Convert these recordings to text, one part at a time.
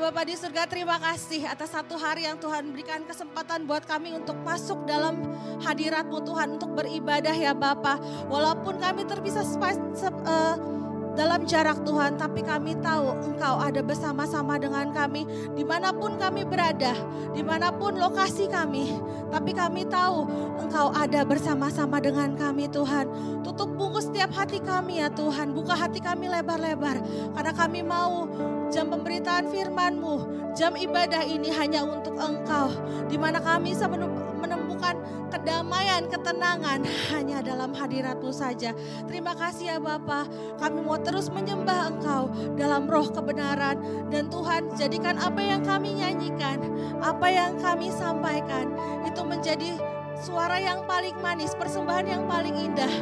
Bapa di surga, terima kasih atas satu hari yang Tuhan berikan kesempatan buat kami untuk masuk dalam hadirat-Mu Tuhan, untuk beribadah ya Bapa. Walaupun kami terpisah dalam jarak Tuhan, tapi kami tahu Engkau ada bersama-sama dengan kami dimanapun kami berada, dimanapun lokasi kami. Tapi kami tahu Engkau ada bersama-sama dengan kami Tuhan. Tutup bungkus setiap hati kami ya Tuhan, buka hati kami lebar-lebar. Karena kami mau jam pemberitaan firman-Mu, jam ibadah ini hanya untuk Engkau. Dimana kami bisa menemukan kedamaian, ketenangan hanya dalam hadirat-Mu saja. Terima kasih ya Bapa, kami mau terus menyembah Engkau dalam roh kebenaran. Dan Tuhan, jadikan apa yang kami nyanyikan, apa yang kami sampaikan, itu menjadi suara yang paling manis, persembahan yang paling indah,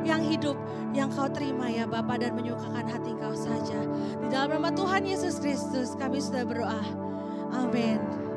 yang hidup, yang Kau terima ya Bapa, dan menyukakan hati Kau saja. Di dalam nama Tuhan Yesus Kristus kami sudah berdoa. Amin.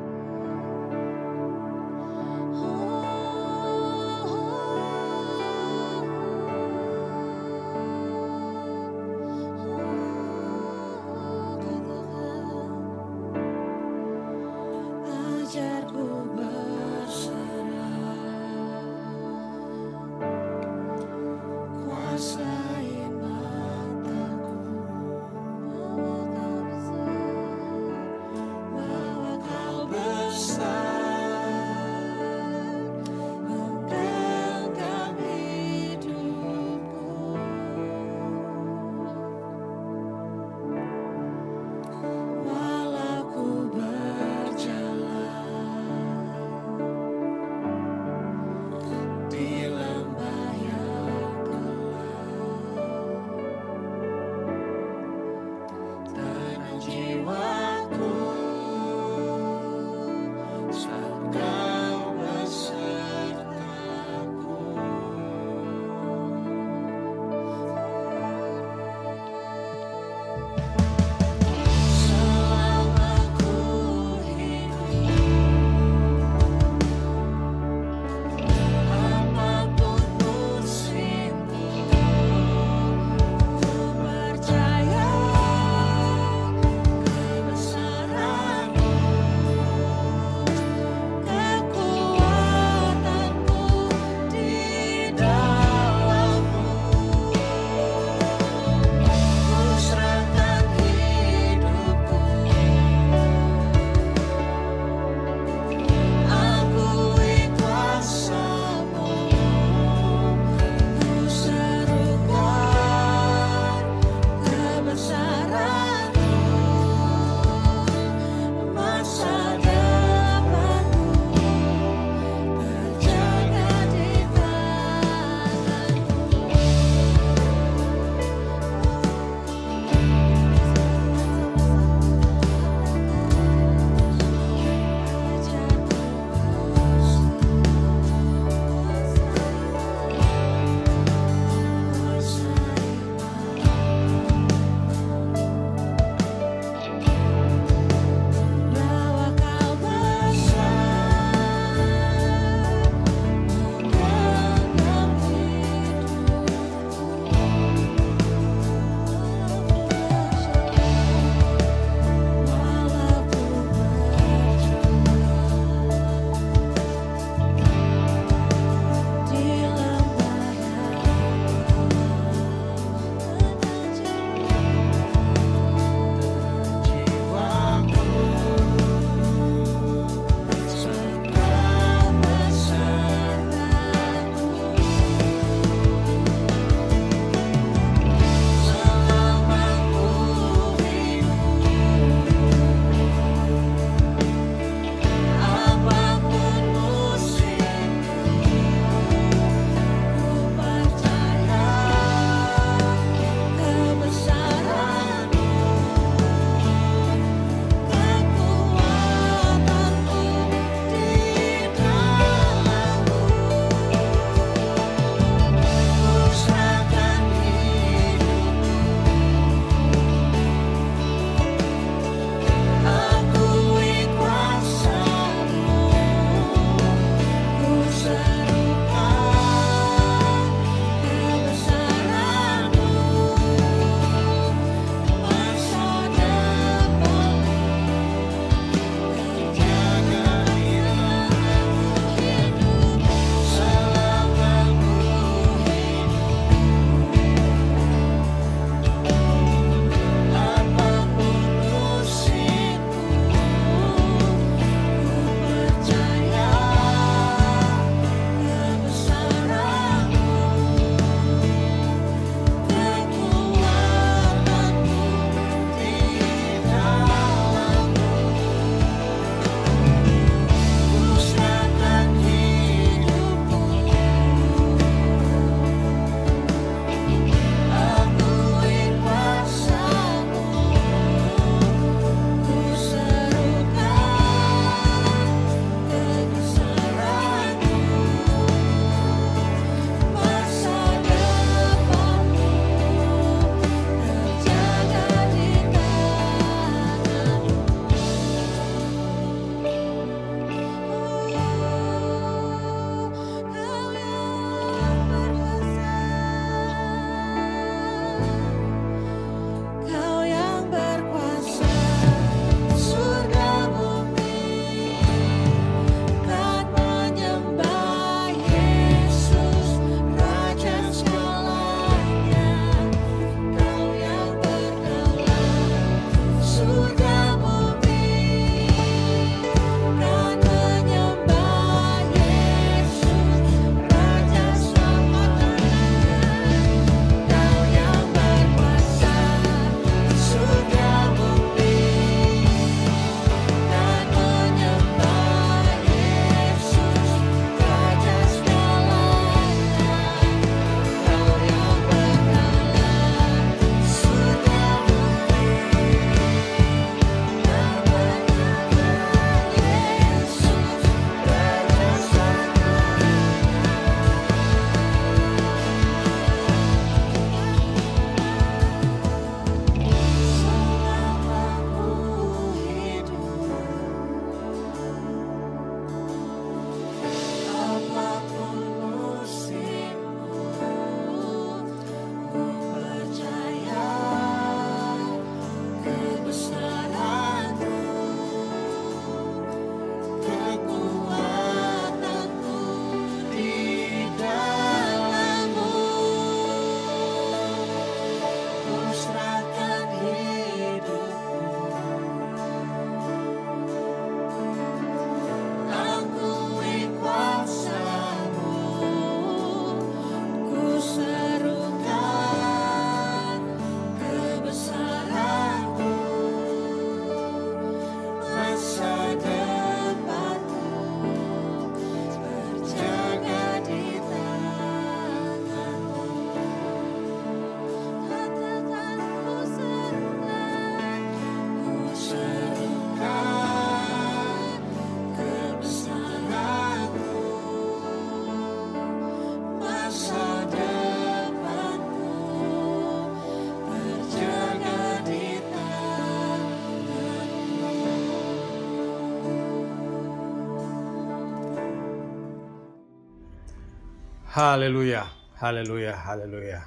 Haleluya, haleluya, haleluya.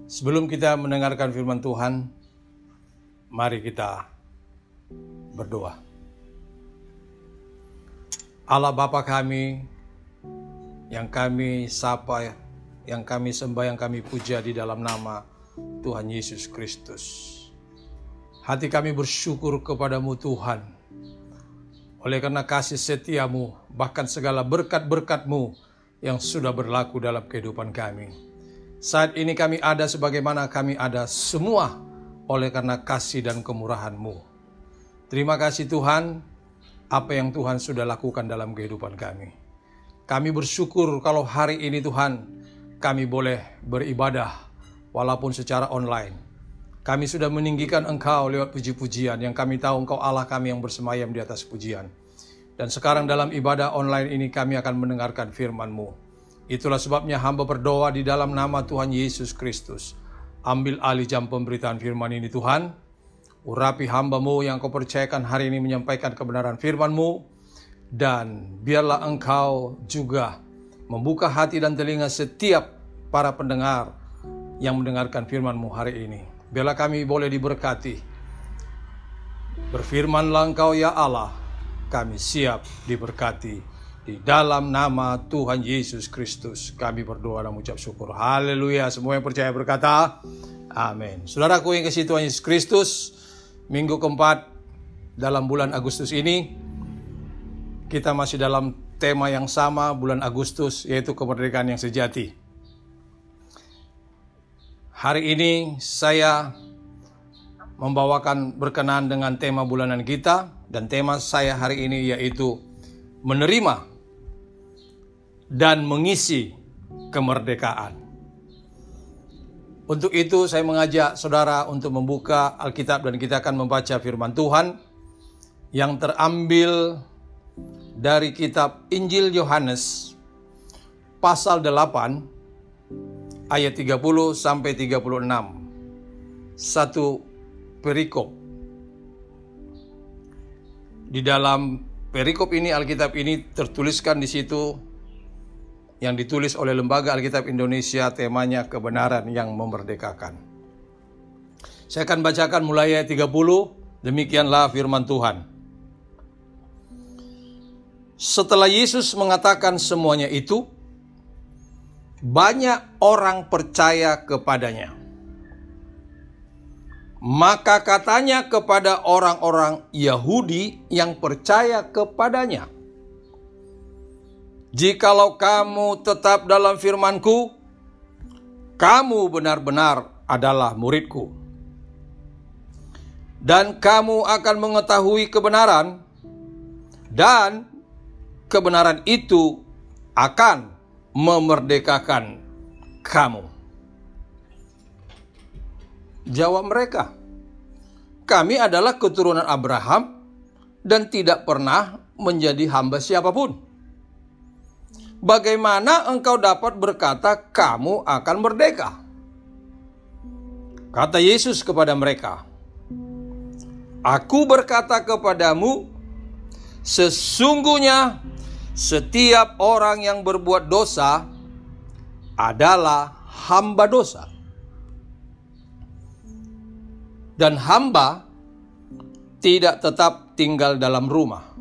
Sebelum kita mendengarkan firman Tuhan, mari kita berdoa. Allah Bapa kami, yang kami sapa, yang kami sembah, yang kami puja di dalam nama Tuhan Yesus Kristus. Hati kami bersyukur kepadamu Tuhan, oleh karena kasih setiamu, bahkan segala berkat-berkatmu yang sudah berlaku dalam kehidupan kami. Saat ini kami ada sebagaimana kami ada semua oleh karena kasih dan kemurahan-Mu. Terima kasih Tuhan, apa yang Tuhan sudah lakukan dalam kehidupan kami. Kami bersyukur kalau hari ini Tuhan, kami boleh beribadah walaupun secara online. Kami sudah meninggikan Engkau lewat puji-pujian yang kami tahu Engkau Allah kami yang bersemayam di atas pujian. Dan sekarang dalam ibadah online ini kami akan mendengarkan firman-Mu. Itulah sebabnya hamba berdoa di dalam nama Tuhan Yesus Kristus. Ambil alih jam pemberitaan firman ini Tuhan. Urapi hamba-Mu yang Kau percayakan hari ini menyampaikan kebenaran firman-Mu. Dan biarlah Engkau juga membuka hati dan telinga setiap para pendengar yang mendengarkan firman-Mu hari ini. Biarlah kami boleh diberkati. Berfirmanlah Engkau ya Allah, kami siap diberkati. Di dalam nama Tuhan Yesus Kristus kami berdoa dan mengucap syukur. Haleluya. Semua yang percaya berkata amin. Saudaraku yang kasih Tuhan Yesus Kristus, minggu keempat dalam bulan Agustus ini, kita masih dalam tema yang sama bulan Agustus, yaitu kemerdekaan yang sejati. Hari ini saya membawakan berkenaan dengan tema bulanan kita, dan tema saya hari ini yaitu menerima dan mengisi kemerdekaan. Untuk itu saya mengajak saudara untuk membuka Alkitab dan kita akan membaca firman Tuhan yang terambil dari kitab Injil Yohanes pasal 8 ayat 30 sampai 36. Satu perikop. Di dalam perikop ini, Alkitab ini tertuliskan di situ yang ditulis oleh Lembaga Alkitab Indonesia, temanya kebenaran yang memerdekakan. Saya akan bacakan mulai ayat 30, demikianlah firman Tuhan. Setelah Yesus mengatakan semuanya itu, banyak orang percaya kepadanya. Maka katanya kepada orang-orang Yahudi yang percaya kepadanya, "Jikalau kamu tetap dalam firman-Ku, kamu benar-benar adalah murid-Ku. Dan kamu akan mengetahui kebenaran, dan kebenaran itu akan memerdekakan kamu." Jawab mereka, "Kami adalah keturunan Abraham dan tidak pernah menjadi hamba siapapun. Bagaimana engkau dapat berkata kamu akan merdeka?" Kata Yesus kepada mereka, "Aku berkata kepadamu, sesungguhnya setiap orang yang berbuat dosa adalah hamba dosa. Dan hamba tidak tetap tinggal dalam rumah,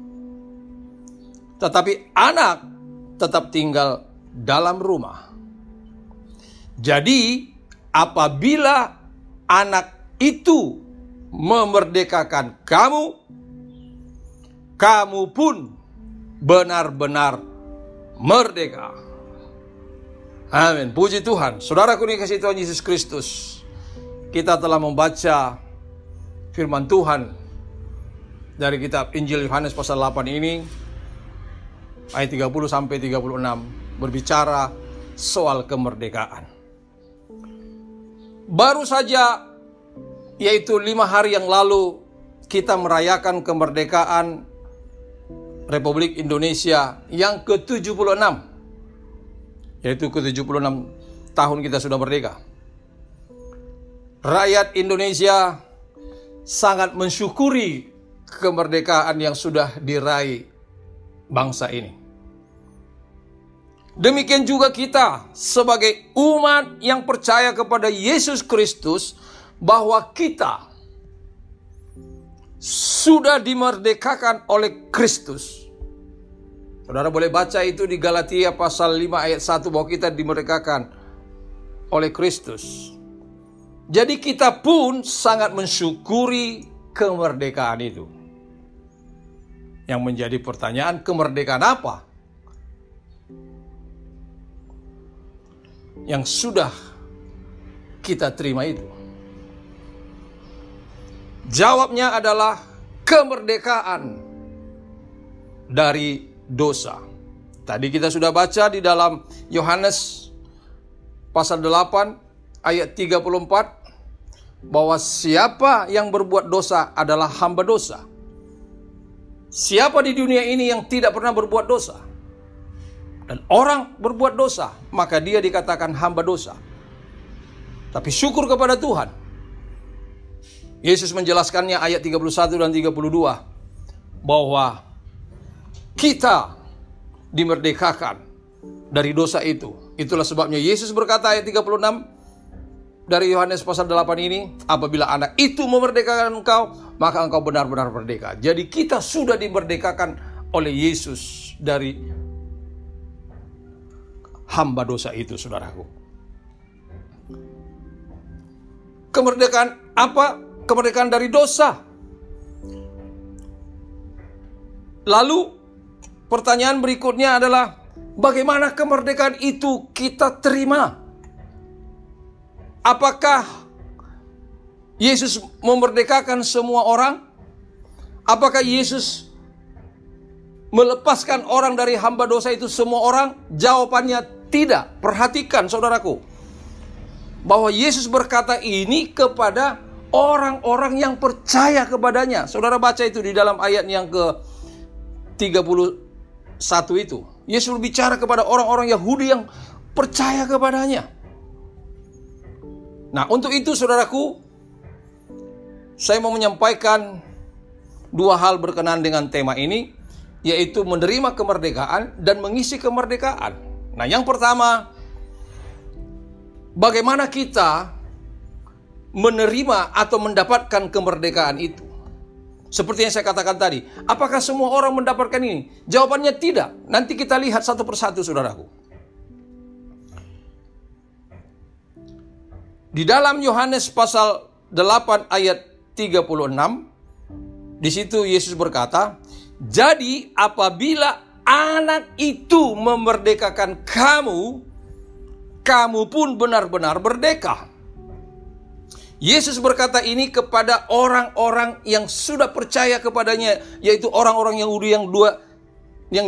tetapi anak tetap tinggal dalam rumah. Jadi apabila anak itu memerdekakan kamu, kamu pun benar-benar merdeka." Amin. Puji Tuhan. Saudaraku dikasihi Tuhan Yesus Kristus, kita telah membaca firman Tuhan dari kitab Injil Yohanes pasal 8 ini, ayat 30 sampai 36, berbicara soal kemerdekaan. Baru saja, yaitu 5 hari yang lalu, kita merayakan kemerdekaan Republik Indonesia yang ke-76. Yaitu ke-76 tahun kita sudah merdeka. Rakyat Indonesia sangat mensyukuri kemerdekaan yang sudah diraih bangsa ini. Demikian juga kita sebagai umat yang percaya kepada Yesus Kristus, bahwa kita sudah dimerdekakan oleh Kristus. Saudara boleh baca itu di Galatia pasal 5 ayat 1, bahwa kita dimerdekakan oleh Kristus. Jadi kita pun sangat mensyukuri kemerdekaan itu. Yang menjadi pertanyaan, kemerdekaan apa yang sudah kita terima itu? Jawabnya adalah kemerdekaan dari dosa. Tadi kita sudah baca di dalam Yohanes pasal 8 ayat 34, bahwa siapa yang berbuat dosa adalah hamba dosa. Siapa di dunia ini yang tidak pernah berbuat dosa? Dan orang berbuat dosa, maka dia dikatakan hamba dosa. Tapi syukur kepada Tuhan, Yesus menjelaskannya ayat 31 dan 32, bahwa kita dimerdekakan dari dosa itu. Itulah sebabnya Yesus berkata ayat 36 dari Yohanes pasal 8 ini, apabila anak itu memerdekakan engkau, maka engkau benar-benar merdeka. Jadi kita sudah dimerdekakan oleh Yesus dari hamba dosa itu, saudaraku. Kemerdekaan apa? Kemerdekaan dari dosa. Lalu pertanyaan berikutnya adalah, bagaimana kemerdekaan itu kita terima? Apakah Yesus memerdekakan semua orang? Apakah Yesus melepaskan orang dari hamba dosa itu semua orang? Jawabannya tidak. Perhatikan saudaraku, bahwa Yesus berkata ini kepada orang-orang yang percaya kepadanya. Saudara baca itu di dalam ayat yang ke-31 itu. Yesus berbicara kepada orang-orang Yahudi yang percaya kepadanya. Nah, untuk itu saudaraku, saya mau menyampaikan dua hal berkenaan dengan tema ini, yaitu menerima kemerdekaan dan mengisi kemerdekaan. Nah, yang pertama, bagaimana kita menerima atau mendapatkan kemerdekaan itu? Seperti yang saya katakan tadi, apakah semua orang mendapatkan ini? Jawabannya tidak. Nanti kita lihat satu persatu, saudaraku. Di dalam Yohanes pasal 8 ayat 36, di situ Yesus berkata, jadi apabila anak itu memerdekakan kamu, kamu pun benar-benar merdeka. Yesus berkata ini kepada orang-orang yang sudah percaya kepadanya, yaitu orang-orang Yahudi yang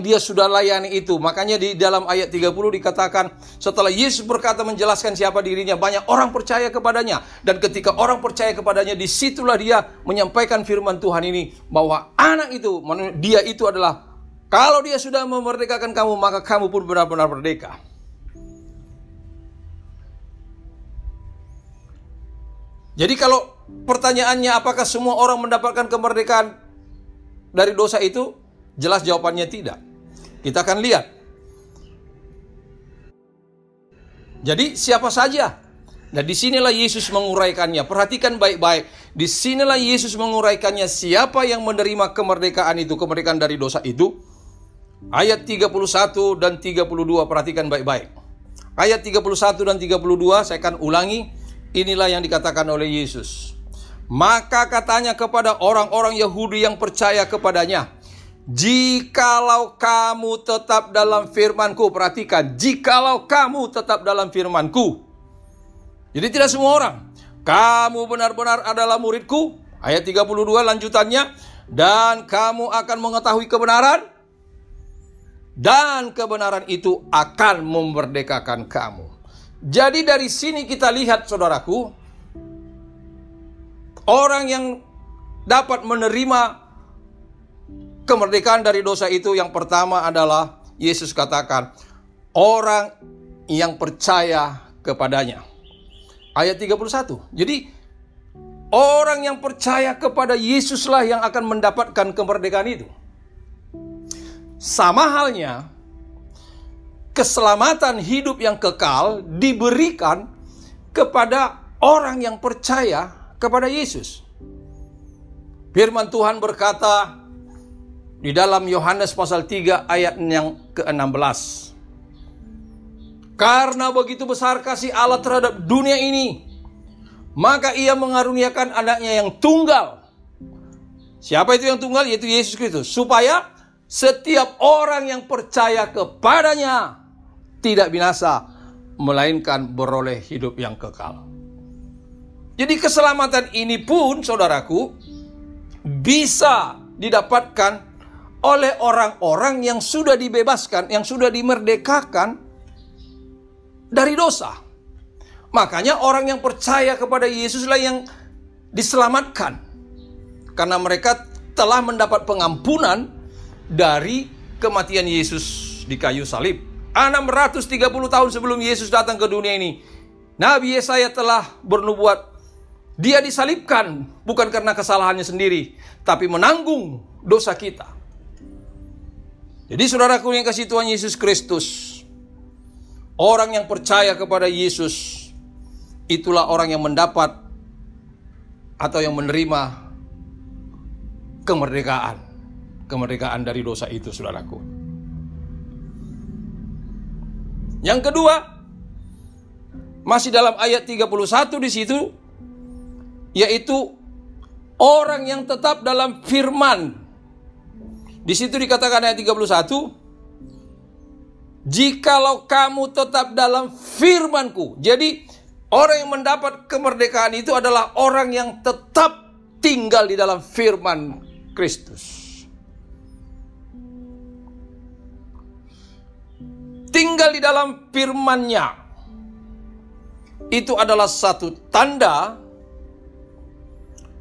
dia sudah layani itu. Makanya di dalam ayat 30 dikatakan, setelah Yesus berkata menjelaskan siapa dirinya, banyak orang percaya kepadanya. Dan ketika orang percaya kepadanya, disitulah dia menyampaikan firman Tuhan ini, bahwa anak itu, dia itu adalah, kalau dia sudah memerdekakan kamu, maka kamu pun benar-benar merdeka. Jadi kalau pertanyaannya apakah semua orang mendapatkan kemerdekaan dari dosa itu, jelas jawabannya tidak. Kita akan lihat. Jadi siapa saja? Nah, disinilah Yesus menguraikannya. Perhatikan baik-baik. Disinilah Yesus menguraikannya, siapa yang menerima kemerdekaan itu, kemerdekaan dari dosa itu. Ayat 31 dan 32, perhatikan baik-baik. Ayat 31 dan 32, saya akan ulangi. Inilah yang dikatakan oleh Yesus. Maka katanya kepada orang-orang Yahudi yang percaya kepadanya, jikalau kamu tetap dalam firman-Ku, perhatikan, jikalau kamu tetap dalam firman-Ku. Jadi tidak semua orang. Kamu benar-benar adalah murid-Ku. Ayat 32 lanjutannya, dan kamu akan mengetahui kebenaran, dan kebenaran itu akan memerdekakan kamu. Jadi dari sini kita lihat, saudaraku, orang yang dapat menerima kemerdekaan dari dosa itu, yang pertama adalah Yesus katakan, orang yang percaya kepadanya. Ayat 31. Jadi orang yang percaya kepada Yesuslah yang akan mendapatkan kemerdekaan itu. Sama halnya keselamatan hidup yang kekal diberikan kepada orang yang percaya kepada Yesus. Firman Tuhan berkata di dalam Yohanes pasal 3 ayat yang ke-16. Karena begitu besar kasih Allah terhadap dunia ini, maka ia mengaruniakan anaknya yang tunggal. Siapa itu yang tunggal? Yaitu Yesus Kristus. Supaya setiap orang yang percaya kepadanya tidak binasa, melainkan beroleh hidup yang kekal. Jadi keselamatan ini pun, saudaraku, bisa didapatkan oleh orang-orang yang sudah dibebaskan, yang sudah dimerdekakan dari dosa. Makanya orang yang percaya kepada Yesuslah yang diselamatkan, karena mereka telah mendapat pengampunan dari kematian Yesus di kayu salib. 630 tahun sebelum Yesus datang ke dunia ini, Nabi Yesaya telah bernubuat, dia disalibkan bukan karena kesalahannya sendiri, tapi menanggung dosa kita. Jadi saudaraku yang kasih Tuhan Yesus Kristus, orang yang percaya kepada Yesus, itulah orang yang mendapat atau yang menerima kemerdekaan. Kemerdekaan dari dosa itu, saudaraku. Yang kedua, masih dalam ayat 31 di situ, yaitu orang yang tetap dalam firman. Di situ dikatakan ayat 31, jikalau kamu tetap dalam firman-Ku. Jadi orang yang mendapat kemerdekaan itu adalah orang yang tetap tinggal di dalam firman Kristus. Tinggal di dalam firman-Nya. Itu adalah satu tanda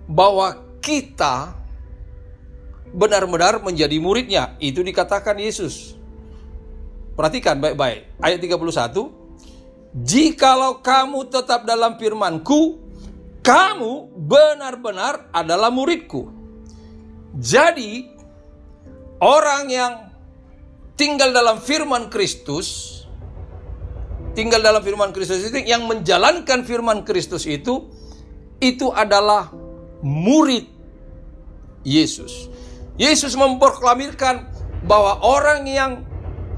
bahwa kita benar-benar menjadi murid-Nya. Itu dikatakan Yesus. Perhatikan baik-baik. Ayat 31. Jikalau kamu tetap dalam firman-Ku, kamu benar-benar adalah murid-Ku. Jadi, orang yang tinggal dalam firman Kristus, tinggal dalam firman Kristus itu, yang menjalankan firman Kristus itu adalah murid Yesus. Yesus memproklamirkan bahwa orang yang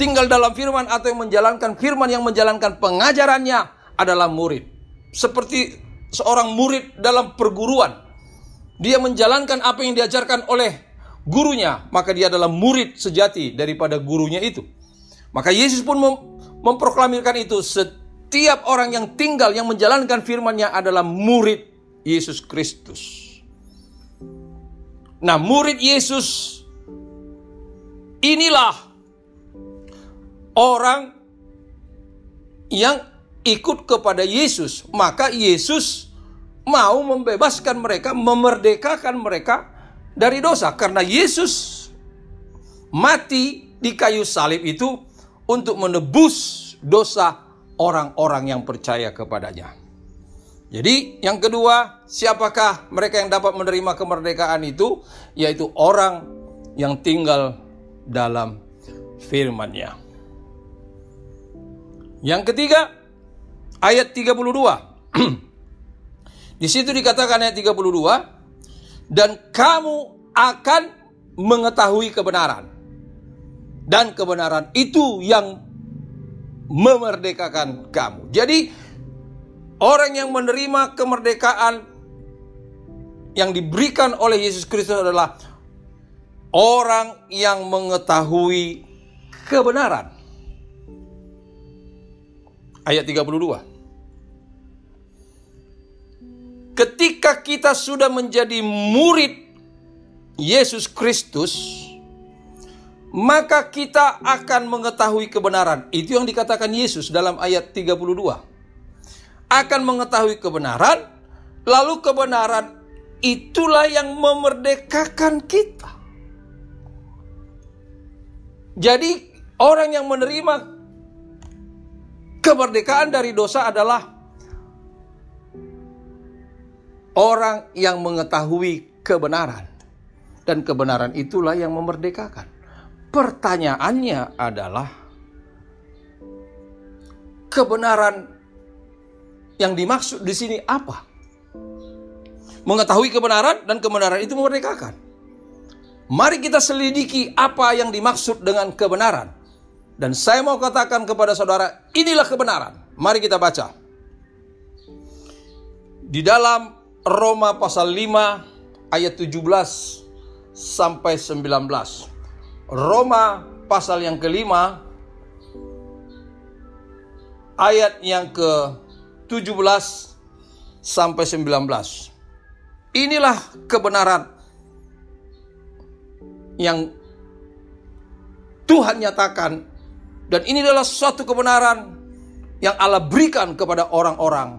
tinggal dalam firman atau yang menjalankan firman, yang menjalankan pengajarannya adalah murid. Seperti seorang murid dalam perguruan. Dia menjalankan apa yang diajarkan oleh gurunya, maka dia adalah murid sejati daripada gurunya itu. Maka Yesus pun memproklamirkan itu. Setiap orang yang tinggal, yang menjalankan firman-Nya adalah murid Yesus Kristus. Nah, murid Yesus inilah orang yang ikut kepada Yesus. Maka Yesus mau membebaskan mereka, memerdekakan mereka dari dosa. Karena Yesus mati di kayu salib itu untuk menebus dosa orang-orang yang percaya kepadanya. Jadi yang kedua, siapakah mereka yang dapat menerima kemerdekaan itu? Yaitu orang yang tinggal dalam firman-Nya. Yang ketiga, ayat 32. Di situ dikatakan ayat 32, dan kamu akan mengetahui kebenaran. Dan kebenaran itu yang memerdekakan kamu. Jadi, orang yang menerima kemerdekaan yang diberikan oleh Yesus Kristus adalah orang yang mengetahui kebenaran. Ayat 32. Ketika kita sudah menjadi murid Yesus Kristus, maka kita akan mengetahui kebenaran. Itu yang dikatakan Yesus dalam ayat 32. Akan mengetahui kebenaran, lalu kebenaran itulah yang memerdekakan kita. Jadi orang yang menerima kemerdekaan dari dosa adalah orang yang mengetahui kebenaran. Dan kebenaran itulah yang memerdekakan. Pertanyaannya adalah, kebenaran yang dimaksud di sini apa? Mengetahui kebenaran dan kebenaran itu memerdekakan. Mari kita selidiki apa yang dimaksud dengan kebenaran. Dan saya mau katakan kepada saudara, inilah kebenaran. Mari kita baca. Di dalam Roma pasal 5 ayat 17 sampai 19. Roma pasal yang kelima ayat yang ke-17 sampai 19. Inilah kebenaran yang Tuhan nyatakan, dan ini adalah suatu kebenaran yang Allah berikan kepada orang-orang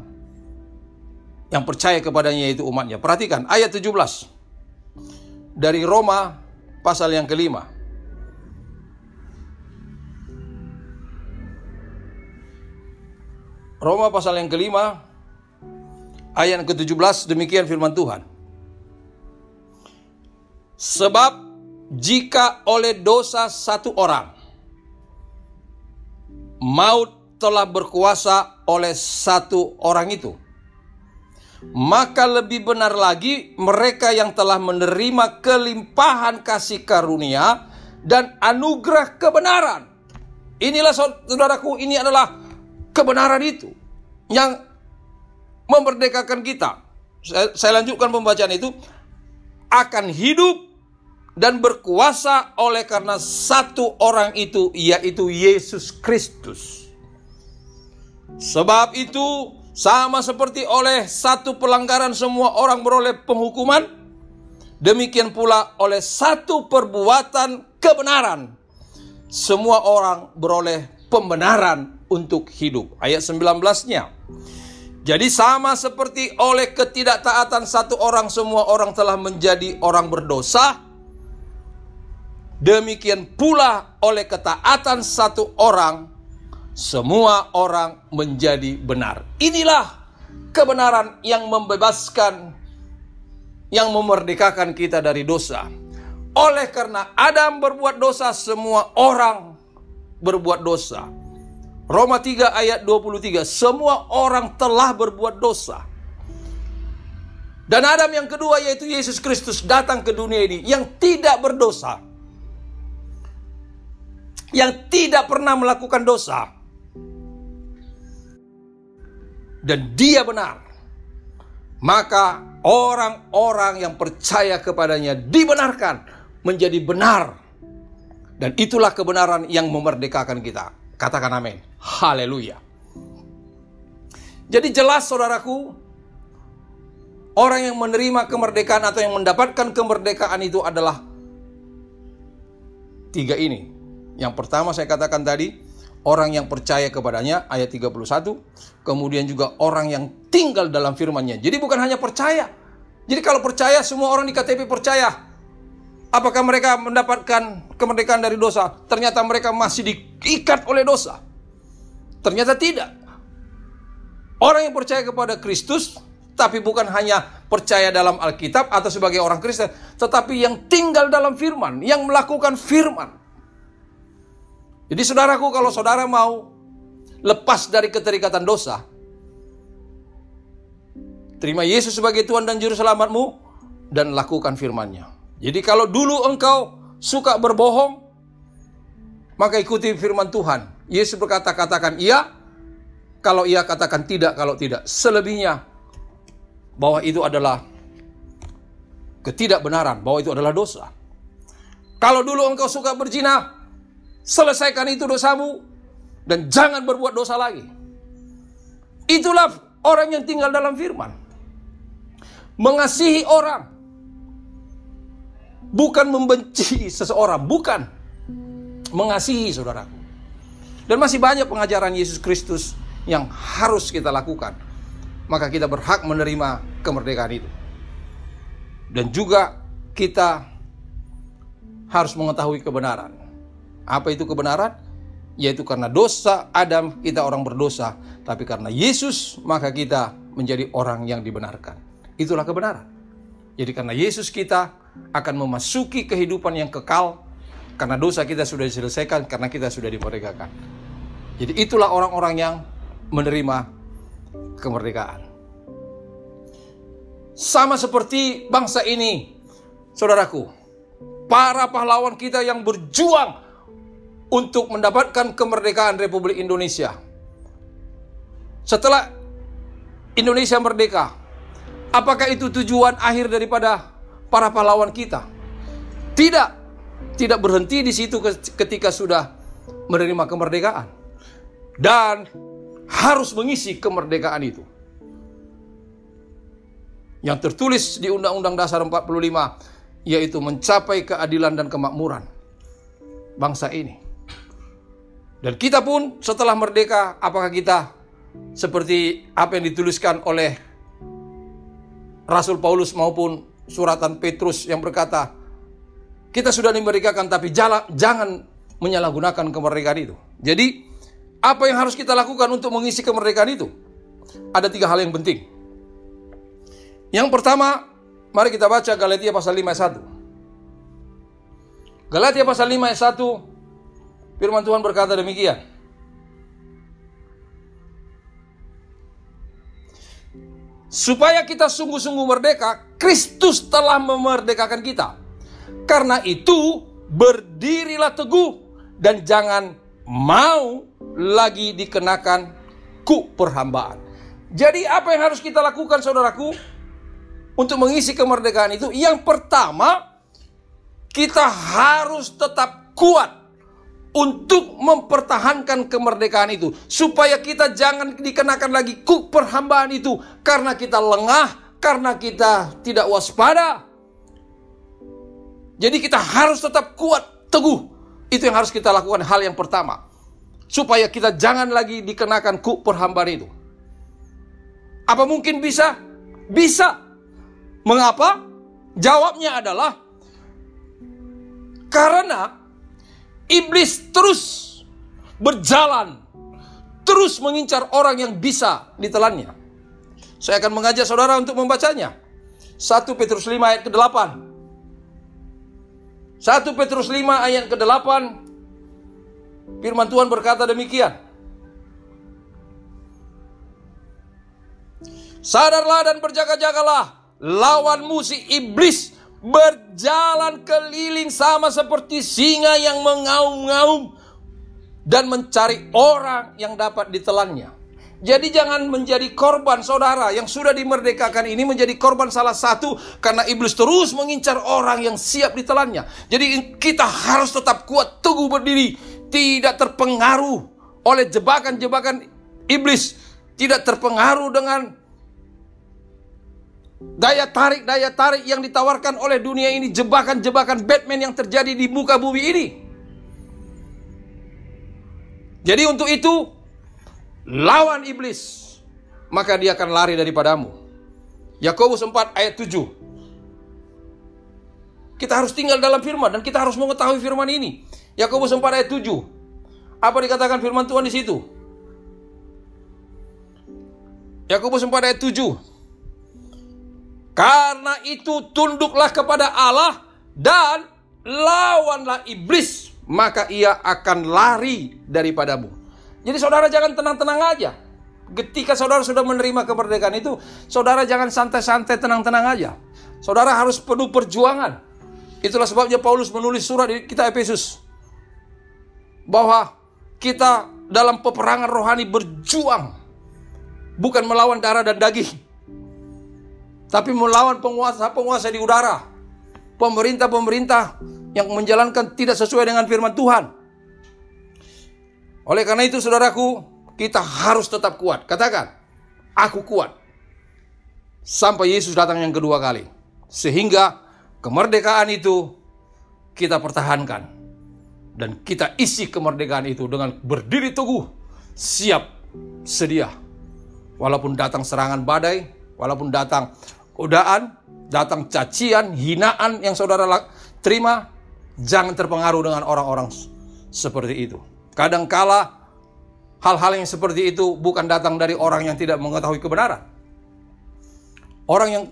yang percaya kepadanya, yaitu umatnya. Perhatikan ayat 17 dari Roma pasal yang kelima. Roma pasal yang kelima ayat ke-17, demikian firman Tuhan. Sebab jika oleh dosa satu orang maut telah berkuasa oleh satu orang itu, maka lebih benar lagi mereka yang telah menerima kelimpahan kasih karunia dan anugerah kebenaran. Inilah saudaraku, ini adalah kebenaran itu yang memerdekakan kita. Saya lanjutkan pembacaan itu. Akan hidup dan berkuasa oleh karena satu orang itu, yaitu Yesus Kristus. Sebab itu sama seperti oleh satu pelanggaran semua orang beroleh penghukuman, demikian pula oleh satu perbuatan kebenaran semua orang beroleh pembenaran untuk hidup. Ayat 19-nya. Jadi sama seperti oleh ketidaktaatan satu orang semua orang telah menjadi orang berdosa, demikian pula oleh ketaatan satu orang semua orang menjadi benar. Inilah kebenaran yang membebaskan, yang memerdekakan kita dari dosa. Oleh karena Adam berbuat dosa, semua orang berbuat dosa. Roma 3 ayat 23, semua orang telah berbuat dosa. Dan Adam yang kedua, yaitu Yesus Kristus, datang ke dunia ini yang tidak berdosa, yang tidak pernah melakukan dosa, dan dia benar. Maka orang-orang yang percaya kepadanya dibenarkan menjadi benar. Dan itulah kebenaran yang memerdekakan kita. Katakan amin. Haleluya. Jadi jelas saudaraku, orang yang menerima kemerdekaan atau yang mendapatkan kemerdekaan itu adalah tiga ini. Yang pertama saya katakan tadi, orang yang percaya kepadanya, ayat 31. Kemudian juga orang yang tinggal dalam firman-Nya. Jadi bukan hanya percaya. Jadi kalau percaya, semua orang di KTP percaya. Apakah mereka mendapatkan kemerdekaan dari dosa? Ternyata mereka masih diikat oleh dosa. Ternyata tidak. Orang yang percaya kepada Kristus, tapi bukan hanya percaya dalam Alkitab atau sebagai orang Kristen, tetapi yang tinggal dalam firman, yang melakukan firman. Jadi saudaraku, kalau saudara mau lepas dari keterikatan dosa, terima Yesus sebagai Tuhan dan Juru Selamatmu, dan lakukan firman-Nya. Jadi kalau dulu engkau suka berbohong, maka ikuti firman Tuhan. Yesus berkata, katakan iya, kalau iya katakan tidak, kalau tidak. Selebihnya, bahwa itu adalah ketidakbenaran, bahwa itu adalah dosa. Kalau dulu engkau suka berzina, selesaikan itu dosamu, dan jangan berbuat dosa lagi. Itulah orang yang tinggal dalam firman. Mengasihi orang, bukan membenci seseorang, bukan. Mengasihi, saudaraku. Dan masih banyak pengajaran Yesus Kristus yang harus kita lakukan. Maka kita berhak menerima kemerdekaan itu. Dan juga kita harus mengetahui kebenaran. Apa itu kebenaran? Yaitu karena dosa Adam, kita orang berdosa. Tapi karena Yesus, maka kita menjadi orang yang dibenarkan. Itulah kebenaran. Jadi karena Yesus, kita akan memasuki kehidupan yang kekal. Karena dosa kita sudah diselesaikan, karena kita sudah dimerdekakan. Jadi itulah orang-orang yang menerima kemerdekaan. Sama seperti bangsa ini, saudaraku, para pahlawan kita yang berjuang untuk mendapatkan kemerdekaan Republik Indonesia. Setelah Indonesia merdeka, apakah itu tujuan akhir daripada para pahlawan kita? Tidak berhenti di situ ketika sudah menerima kemerdekaan. Dan harus mengisi kemerdekaan itu. Yang tertulis di Undang-Undang Dasar 45, yaitu mencapai keadilan dan kemakmuran bangsa ini. Dan kita pun setelah merdeka, apakah kita seperti apa yang dituliskan oleh Rasul Paulus maupun suratan Petrus yang berkata, kita sudah dimerdekakan tapi jangan menyalahgunakan kemerdekaan itu. Jadi, apa yang harus kita lakukan untuk mengisi kemerdekaan itu? Ada 3 hal yang penting. Yang pertama, mari kita baca Galatia pasal 5 ayat 1. Galatia pasal 5 ayat 1, firman Tuhan berkata demikian. Supaya kita sungguh-sungguh merdeka, Kristus telah memerdekakan kita. Karena itu, berdirilah teguh dan jangan mau lagi dikenakan kuk perhambaan. Jadi apa yang harus kita lakukan, saudaraku, untuk mengisi kemerdekaan itu? Yang pertama, kita harus tetap kuat untuk mempertahankan kemerdekaan itu, supaya kita jangan dikenakan lagi kuk perhambaan itu, karena kita lengah, karena kita tidak waspada. Jadi kita harus tetap kuat, teguh. Itu yang harus kita lakukan, hal yang pertama, supaya kita jangan lagi dikenakan kuk perhambaan itu. Apa mungkin bisa? Bisa. Mengapa? Jawabnya adalah karena iblis terus berjalan, terus mengincar orang yang bisa ditelannya. Saya akan mengajak saudara untuk membacanya. 1 Petrus 5 ayat ke-8. 1 Petrus 5 ayat ke-8, firman Tuhan berkata demikian. Sadarlah dan berjaga-jagalah, lawanmu si iblis berjalan keliling sama seperti singa yang mengaum-ngaum dan mencari orang yang dapat ditelannya. Jadi jangan menjadi korban, saudara yang sudah dimerdekakan ini menjadi korban salah satu karena iblis terus mengincar orang yang siap ditelannya. Jadi kita harus tetap kuat, teguh berdiri, tidak terpengaruh oleh jebakan-jebakan iblis, tidak terpengaruh dengan daya tarik yang ditawarkan oleh dunia ini, jebakan-jebakan Batman yang terjadi di muka bumi ini. Jadi untuk itu, lawan iblis, maka dia akan lari daripadamu. Yakobus 4 ayat 7. Kita harus tinggal dalam firman dan kita harus mengetahui firman ini. Yakobus 4 ayat 7. Apa dikatakan firman Tuhan di situ? Yakobus 4 ayat 7. Karena itu tunduklah kepada Allah dan lawanlah iblis, maka ia akan lari daripadamu. Jadi saudara jangan tenang-tenang aja. Ketika saudara sudah menerima kemerdekaan itu, saudara jangan santai-santai, tenang-tenang aja. Saudara harus penuh perjuangan. Itulah sebabnya Paulus menulis surat di kitab Efesus, bahwa kita dalam peperangan rohani berjuang, bukan melawan darah dan daging, tapi melawan penguasa-penguasa di udara, pemerintah-pemerintah yang menjalankan tidak sesuai dengan firman Tuhan. Oleh karena itu, saudaraku, kita harus tetap kuat. Katakan, aku kuat. Sampai Yesus datang yang kedua kali. Sehingga kemerdekaan itu kita pertahankan. Dan kita isi kemerdekaan itu dengan berdiri teguh, siap, sedia. Walaupun datang serangan badai, walaupun datang godaan, datang cacian, hinaan yang saudara terima, jangan terpengaruh dengan orang-orang seperti itu. Kadangkala hal-hal yang seperti itu bukan datang dari orang yang tidak mengetahui kebenaran. Orang yang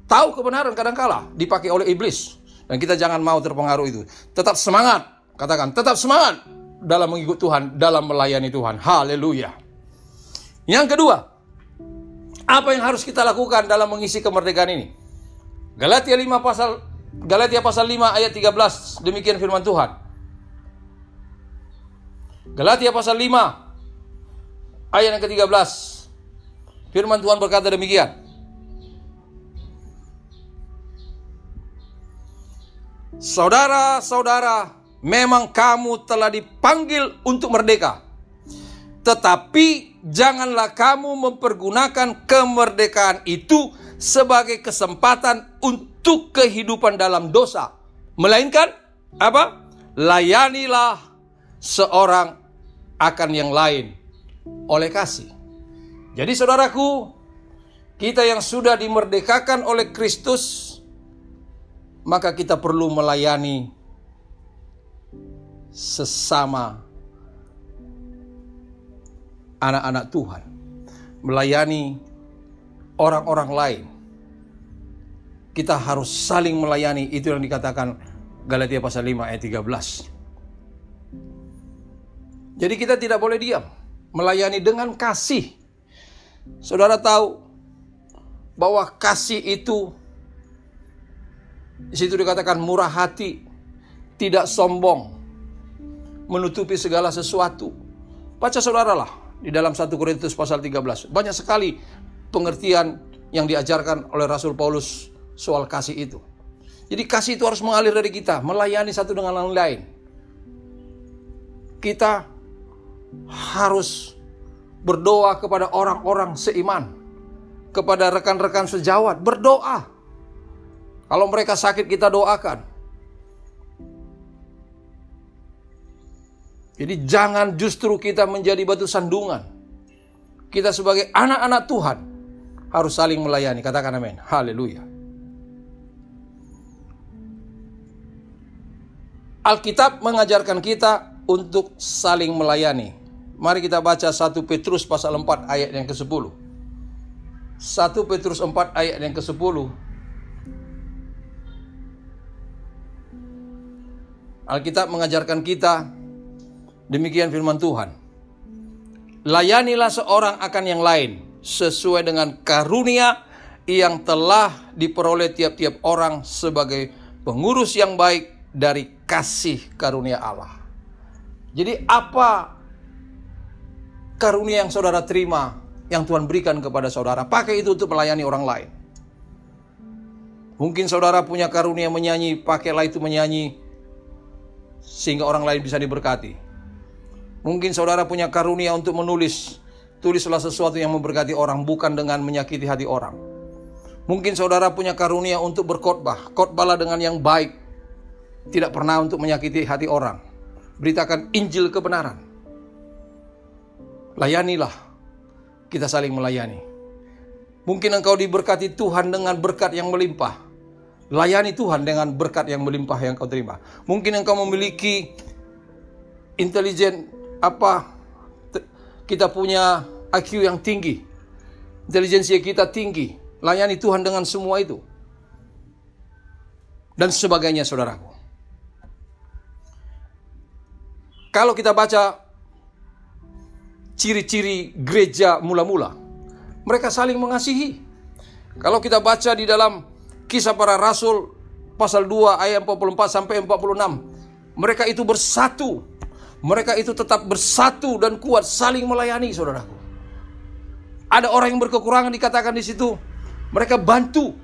tahu kebenaran kadangkala dipakai oleh iblis. Dan kita jangan mau terpengaruh itu. Tetap semangat. Katakan, tetap semangat dalam mengikut Tuhan, dalam melayani Tuhan. Haleluya. Yang kedua, apa yang harus kita lakukan dalam mengisi kemerdekaan ini? Galatia pasal 5 ayat 13, demikian firman Tuhan. Galatia pasal 5 ayat yang ke-13. Firman Tuhan berkata demikian. Saudara-saudara, memang kamu telah dipanggil untuk merdeka. Tetapi janganlah kamu mempergunakan kemerdekaan itu sebagai kesempatan untuk kehidupan dalam dosa. Melainkan apa? Layanilah seorang akan yang lain oleh kasih. Jadi saudaraku, kita yang sudah dimerdekakan oleh Kristus, maka kita perlu melayani sesama anak-anak Tuhan, melayani orang-orang lain. Kita harus saling melayani, itu yang dikatakan Galatia pasal 5 ayat 13. Jadi kita tidak boleh diam, melayani dengan kasih. Saudara tahu bahwa kasih itu, di situ dikatakan murah hati, tidak sombong, menutupi segala sesuatu. Baca saudaralah di dalam 1 Korintus pasal 13. Banyak sekali pengertian yang diajarkan oleh Rasul Paulus soal kasih itu. Jadi kasih itu harus mengalir dari kita, melayani satu dengan yang lain. Kita harus berdoa kepada orang-orang seiman, kepada rekan-rekan sejawat, berdoa. Kalau mereka sakit, kita doakan. Jadi jangan justru kita menjadi batu sandungan. Kita sebagai anak-anak Tuhan harus saling melayani. Katakan amin. Haleluya. Alkitab mengajarkan kita untuk saling melayani. Mari kita baca 1 Petrus pasal 4 ayat yang ke-10. 1 Petrus 4 ayat yang ke-10. Alkitab mengajarkan kita demikian firman Tuhan. Layanilah seorang akan yang lain sesuai dengan karunia yang telah diperoleh tiap-tiap orang sebagai pengurus yang baik dari kasih karunia Allah. Jadi apa karunia yang saudara terima, yang Tuhan berikan kepada saudara? Pakai itu untuk melayani orang lain. Mungkin saudara punya karunia menyanyi, pakailah itu menyanyi sehingga orang lain bisa diberkati. Mungkin saudara punya karunia untuk menulis, tulislah sesuatu yang memberkati orang, bukan dengan menyakiti hati orang. Mungkin saudara punya karunia untuk berkhotbah, khotbahlah dengan yang baik, tidak pernah untuk menyakiti hati orang. Beritakan Injil kebenaran. Layanilah, kita saling melayani. Mungkin engkau diberkati Tuhan dengan berkat yang melimpah. Layani Tuhan dengan berkat yang melimpah yang kau terima. Mungkin engkau memiliki intelijen, kita punya IQ yang tinggi, intelijensi kita tinggi. Layani Tuhan dengan semua itu dan sebagainya, saudaraku. Kalau kita baca ciri-ciri gereja mula-mula, mereka saling mengasihi. Kalau kita baca di dalam Kisah Para Rasul pasal 2 ayat 44 sampai 46, mereka itu bersatu. Mereka itu tetap bersatu dan kuat, saling melayani, saudaraku. Ada orang yang berkekurangan, dikatakan di situ, mereka bantu.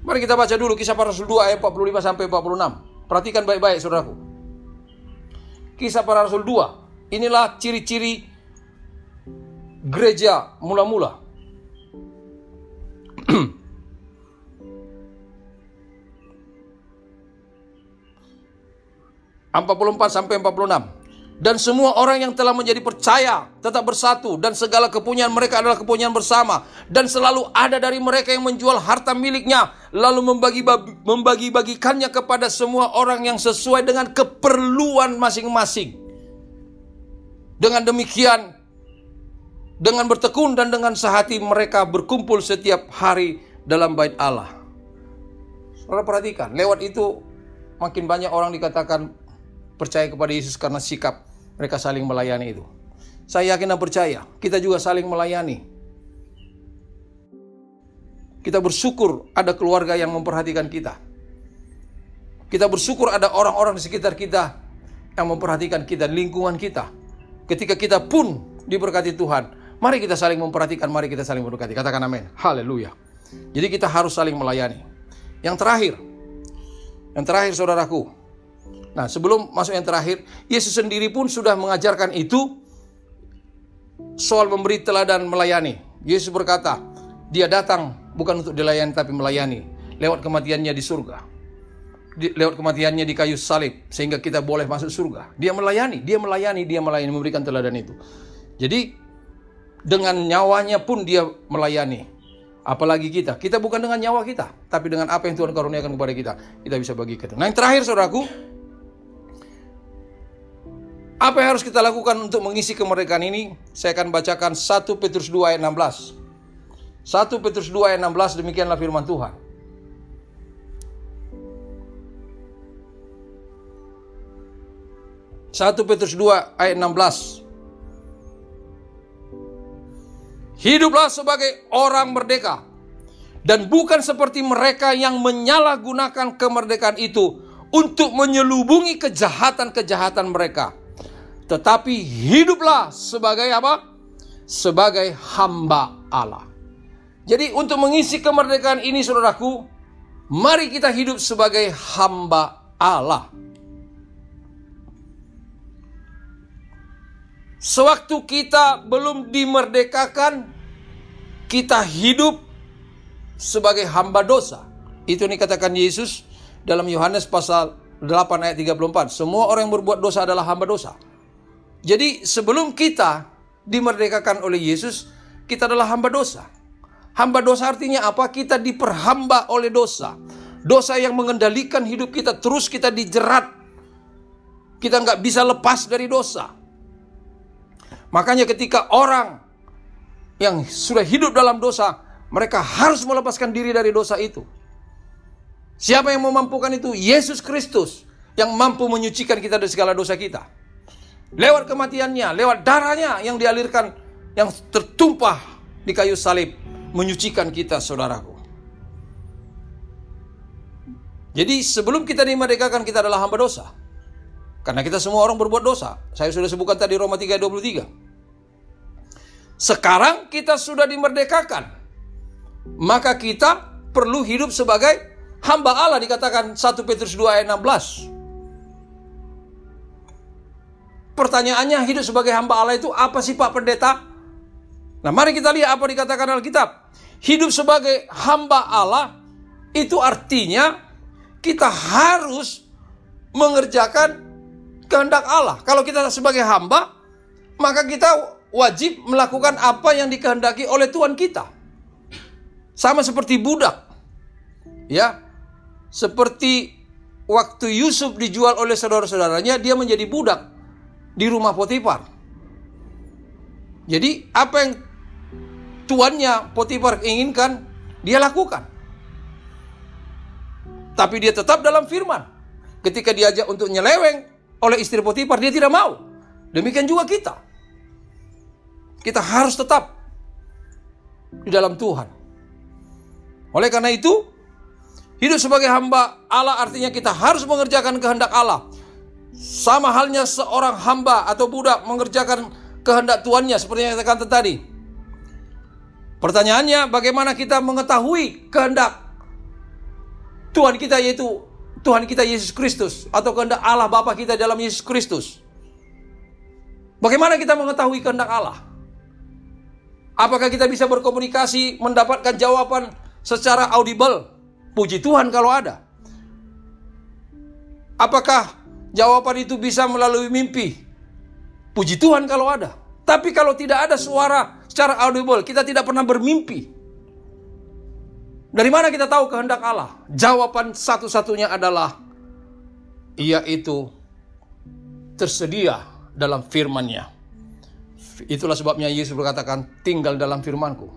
Mari kita baca dulu Kisah Para Rasul 2 ayat 45 sampai 46. Perhatikan baik-baik, saudaraku. Kisah Para Rasul 2. Inilah ciri-ciri gereja mula-mula. 44 sampai 46. Dan semua orang yang telah menjadi percaya tetap bersatu, dan segala kepunyaan mereka adalah kepunyaan bersama, dan selalu ada dari mereka yang menjual harta miliknya lalu membagi-bagikannya kepada semua orang yang sesuai dengan keperluan masing-masing. Dengan demikian, dengan bertekun dan dengan sehati mereka berkumpul setiap hari dalam bait Allah. Saudara perhatikan, lewat itu makin banyak orang dikatakan percaya kepada Yesus karena sikap mereka saling melayani itu. saya yakin dan percaya kita juga saling melayani. Kita bersyukur ada keluarga yang memperhatikan kita. Kita bersyukur ada orang-orang di sekitar kita yang memperhatikan kita, lingkungan kita. Ketika kita pun diberkati Tuhan, mari kita saling memperhatikan, mari kita saling memberkati. Katakan amin. Haleluya. Jadi kita harus saling melayani. Yang terakhir saudaraku. Nah, sebelum masuk yang terakhir, Yesus sendiri pun sudah mengajarkan itu soal memberi teladan melayani. Yesus berkata, dia datang bukan untuk dilayani tapi melayani. Lewat kematiannya di surga. Lewat kematiannya di kayu salib. Sehingga kita boleh masuk surga. Dia melayani, memberikan teladan itu. Jadi, dengan nyawanya pun dia melayani. Apalagi kita bukan dengan nyawa kita, tapi dengan apa yang Tuhan karuniakan kepada kita, kita bisa bagikan. Nah, yang terakhir saudaraku, apa yang harus kita lakukan untuk mengisi kemerdekaan ini? Saya akan bacakan 1 Petrus 2 ayat 16. 1 Petrus 2 ayat 16, demikianlah firman Tuhan. Satu Petrus 2 ayat 16. Hiduplah sebagai orang merdeka, dan bukan seperti mereka yang menyalahgunakan kemerdekaan itu untuk menyelubungi kejahatan-kejahatan mereka. Tetapi hiduplah sebagai apa? Sebagai hamba Allah. Jadi untuk mengisi kemerdekaan ini saudaraku, mari kita hidup sebagai hamba Allah. Sewaktu kita belum dimerdekakan, kita hidup sebagai hamba dosa. Itu yang dikatakan Yesus dalam Yohanes pasal 8 ayat 34. Semua orang yang berbuat dosa adalah hamba dosa. Jadi sebelum kita dimerdekakan oleh Yesus, kita adalah hamba dosa. Hamba dosa artinya apa? Kita diperhamba oleh dosa. Dosa yang mengendalikan hidup kita, terus kita dijerat. Kita nggak bisa lepas dari dosa. Makanya ketika orang yang sudah hidup dalam dosa, mereka harus melepaskan diri dari dosa itu. Siapa yang memampukan itu? Yesus Kristus yang mampu menyucikan kita dari segala dosa kita. Lewat kematiannya, lewat darahnya yang dialirkan, yang tertumpah di kayu salib, menyucikan kita, saudaraku. Jadi sebelum kita dimerdekakan, kita adalah hamba dosa. Karena kita semua orang berbuat dosa. Saya sudah sebutkan tadi Roma 3:23. Sekarang kita sudah dimerdekakan. Maka kita perlu hidup sebagai hamba Allah, dikatakan 1 Petrus 2 ayat 16. Pertanyaannya, hidup sebagai hamba Allah itu apa sih Pak Pendeta? Nah, mari kita lihat apa dikatakan Alkitab. Hidup sebagai hamba Allah itu artinya kita harus mengerjakan kehendak Allah. Kalau kita sebagai hamba, maka kita wajib melakukan apa yang dikehendaki oleh Tuhan kita. Sama seperti budak. Ya. Seperti waktu Yusuf dijual oleh saudara-saudaranya, dia menjadi budak di rumah Potifar. Jadi apa yang tuannya Potifar inginkan, dia lakukan. Tapi dia tetap dalam firman. Ketika diajak untuk nyeleweng oleh istri Potifar, dia tidak mau. Demikian juga kita. Kita harus tetap di dalam Tuhan. Oleh karena itu, hidup sebagai hamba Allah artinya kita harus mengerjakan kehendak Allah. Sama halnya seorang hamba atau budak mengerjakan kehendak tuannya, seperti yang saya katakan tadi. Pertanyaannya, bagaimana kita mengetahui kehendak Tuhan kita, yaitu Tuhan kita Yesus Kristus, atau kehendak Allah Bapa kita dalam Yesus Kristus? Bagaimana kita mengetahui kehendak Allah? Apakah kita bisa berkomunikasi, mendapatkan jawaban secara audible? Puji Tuhan kalau ada. Apakah jawaban itu bisa melalui mimpi? Puji Tuhan kalau ada. Tapi kalau tidak ada suara secara audible, kita tidak pernah bermimpi. Dari mana kita tahu kehendak Allah? Jawaban satu-satunya adalah, yaitu tersedia dalam firman-Nya. Itulah sebabnya Yesus berkatakan, tinggal dalam firman-Ku.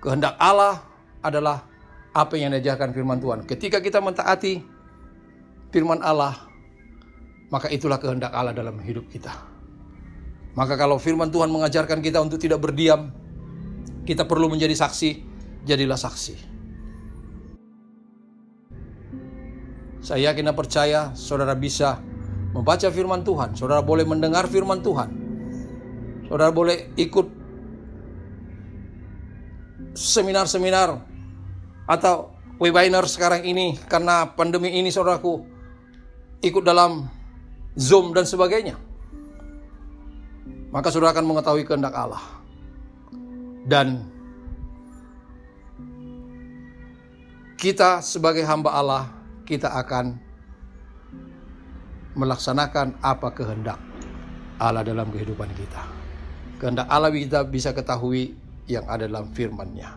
Kehendak Allah adalah apa yang diajarkan firman Tuhan. Ketika kita mentaati firman Allah, maka itulah kehendak Allah dalam hidup kita. Maka kalau firman Tuhan mengajarkan kita untuk tidak berdiam, kita perlu menjadi saksi, jadilah saksi. Saya yakin dan percaya saudara bisa membaca firman Tuhan, saudara boleh mendengar firman Tuhan, saudara boleh ikut seminar-seminar atau webinar sekarang ini karena pandemi ini, saudaraku, ikut dalam Zoom dan sebagainya. Maka saudara akan mengetahui kehendak Allah. Dan kita sebagai hamba Allah, kita akan melaksanakan apa kehendak Allah dalam kehidupan kita. Kehendak Allah kita bisa ketahui yang ada dalam firman-Nya.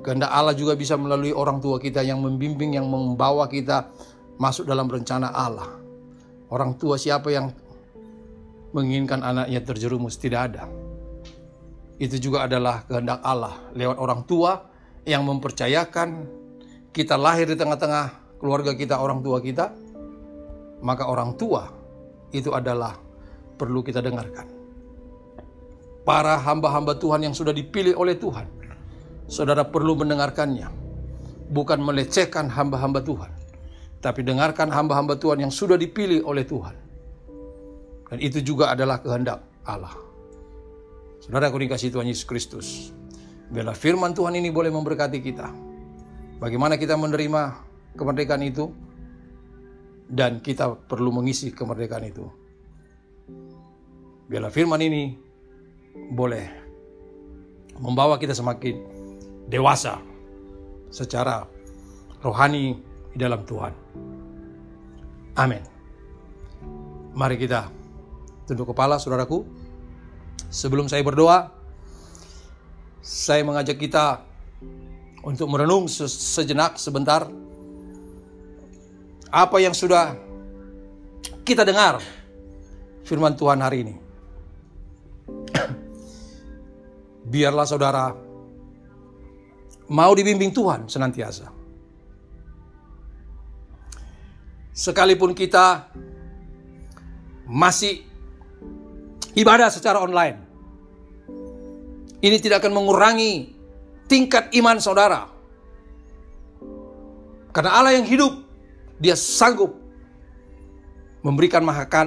Kehendak Allah juga bisa melalui orang tua kita yang membimbing, yang membawa kita masuk dalam rencana Allah. Orang tua siapa yang menginginkan anaknya terjerumus? Tidak ada. Itu juga adalah kehendak Allah lewat orang tua yang mempercayakan kita lahir di tengah-tengah keluarga kita, orang tua kita. Maka orang tua itu adalah perlu kita dengarkan. Para hamba-hamba Tuhan yang sudah dipilih oleh Tuhan, saudara perlu mendengarkannya. Bukan melecehkan hamba-hamba Tuhan, tapi dengarkan hamba-hamba Tuhan yang sudah dipilih oleh Tuhan. Dan itu juga adalah kehendak Allah. Saudara aku dikasihi Tuhan Yesus Kristus, biarlah firman Tuhan ini boleh memberkati kita. Bagaimana kita menerima kemerdekaan itu, dan kita perlu mengisi kemerdekaan itu. Biarlah firman ini boleh membawa kita semakin dewasa secara rohani di dalam Tuhan. Amin. Mari kita tunduk kepala, saudaraku. Sebelum saya berdoa, saya mengajak kita untuk merenung sejenak, sebentar. Apa yang sudah kita dengar firman Tuhan hari ini. Biarlah saudara mau dibimbing Tuhan senantiasa. Sekalipun kita masih ibadah secara online, ini tidak akan mengurangi tingkat iman saudara. Karena Allah yang hidup, Dia sanggup memberikan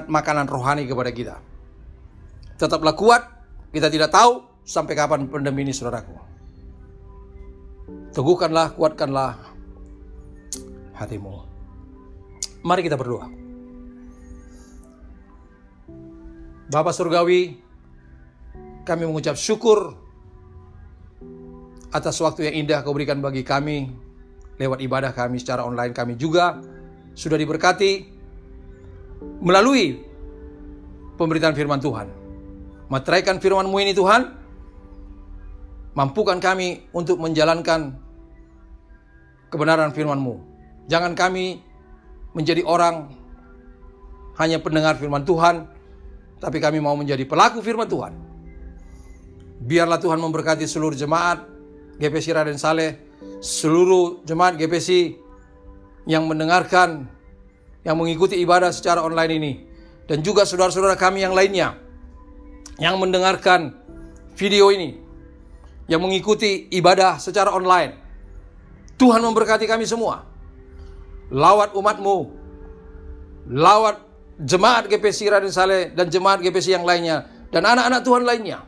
makanan rohani kepada kita. Tetaplah kuat, kita tidak tahu sampai kapan pandemi ini, saudaraku. Teguhkanlah, kuatkanlah hatimu. Mari kita berdoa. Bapa Surgawi, kami mengucap syukur atas waktu yang indah Kau berikan bagi kami lewat ibadah kami secara online. Kami juga sudah diberkati melalui pemberitaan firman Tuhan. Materaikan firman-Mu ini Tuhan, mampukan kami untuk menjalankan kebenaran firman-Mu. Jangan kami menjadi orang hanya pendengar firman Tuhan, tapi kami mau menjadi pelaku firman Tuhan. Biarlah Tuhan memberkati seluruh jemaat GPC Raden Saleh, seluruh jemaat GPC yang mendengarkan, yang mengikuti ibadah secara online ini, dan juga saudara-saudara kami yang lainnya yang mendengarkan video ini, yang mengikuti ibadah secara online. Tuhan memberkati kami semua. Lawat umat-Mu, lawat jemaat GPC Raden Saleh dan jemaat GPC yang lainnya, dan anak-anak Tuhan lainnya.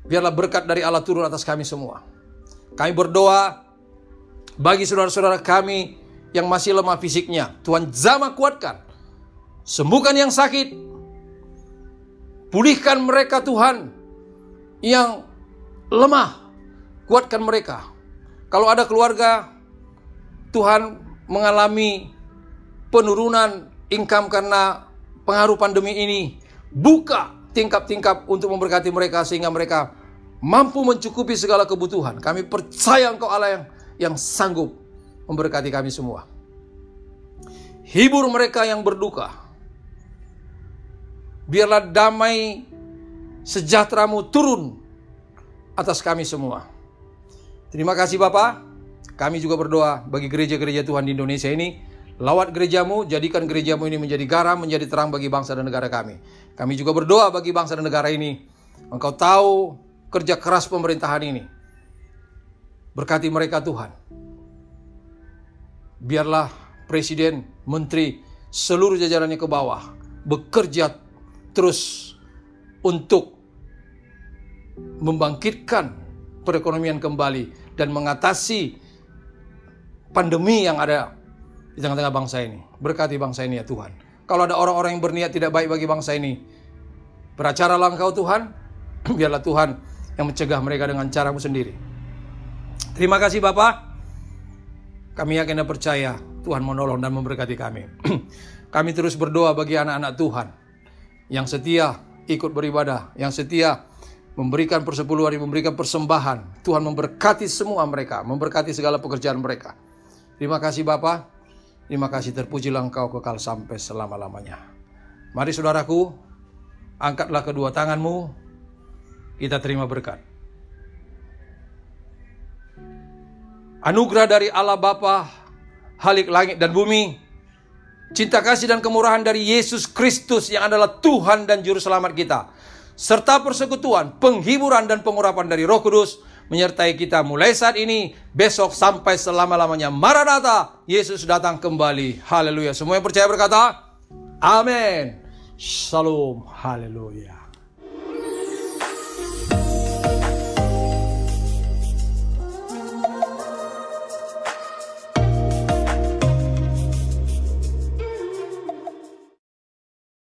Biarlah berkat dari Allah turun atas kami semua. Kami berdoa bagi saudara-saudara kami yang masih lemah fisiknya. Tuhan jamah kuatkan. Sembuhkan yang sakit. Pulihkan mereka Tuhan yang lemah. Kuatkan mereka. Kalau ada keluarga Tuhan mengalami penurunan income karena pengaruh pandemi ini, buka tingkap-tingkap untuk memberkati mereka sehingga mereka mampu mencukupi segala kebutuhan. Kami percaya Engkau Allah yang sanggup memberkati kami semua. Hibur mereka yang berduka. Biarlah damai sejahtera-Mu turun atas kami semua. Terima kasih Bapa. Kami juga berdoa bagi gereja-gereja Tuhan di Indonesia ini. Lawat gerejamu, jadikan gerejamu ini menjadi garam, menjadi terang bagi bangsa dan negara kami. Kami juga berdoa bagi bangsa dan negara ini. Engkau tahu kerja keras pemerintahan ini. Berkati mereka Tuhan. Biarlah presiden, menteri, seluruh jajarannya ke bawah bekerja terus untuk membangkitkan perekonomian kembali dan mengatasi pandemi yang ada di tengah-tengah bangsa ini. Berkati bangsa ini ya Tuhan. Kalau ada orang-orang yang berniat tidak baik bagi bangsa ini, beracaralah Engkau Tuhan. Biarlah Tuhan yang mencegah mereka dengan cara-Mu sendiri. Terima kasih Bapa. Kami yakin dan percaya Tuhan menolong dan memberkati kami. Kami terus berdoa bagi anak-anak Tuhan yang setia ikut beribadah, yang setia memberikan persepuluhan, memberikan persembahan. Tuhan memberkati semua mereka, memberkati segala pekerjaan mereka. Terima kasih Bapa. Terima kasih, terpujilah Engkau kekal sampai selama-lamanya. Mari saudaraku, angkatlah kedua tanganmu, kita terima berkat. Anugerah dari Allah Bapa, Khalik langit dan bumi, cinta kasih dan kemurahan dari Yesus Kristus yang adalah Tuhan dan Juru Selamat kita, serta persekutuan, penghiburan dan pengurapan dari Roh Kudus, menyertai kita mulai saat ini, besok sampai selama-lamanya. Maranatha, Yesus datang kembali. Haleluya. Semua yang percaya berkata, amin. Shalom. Haleluya.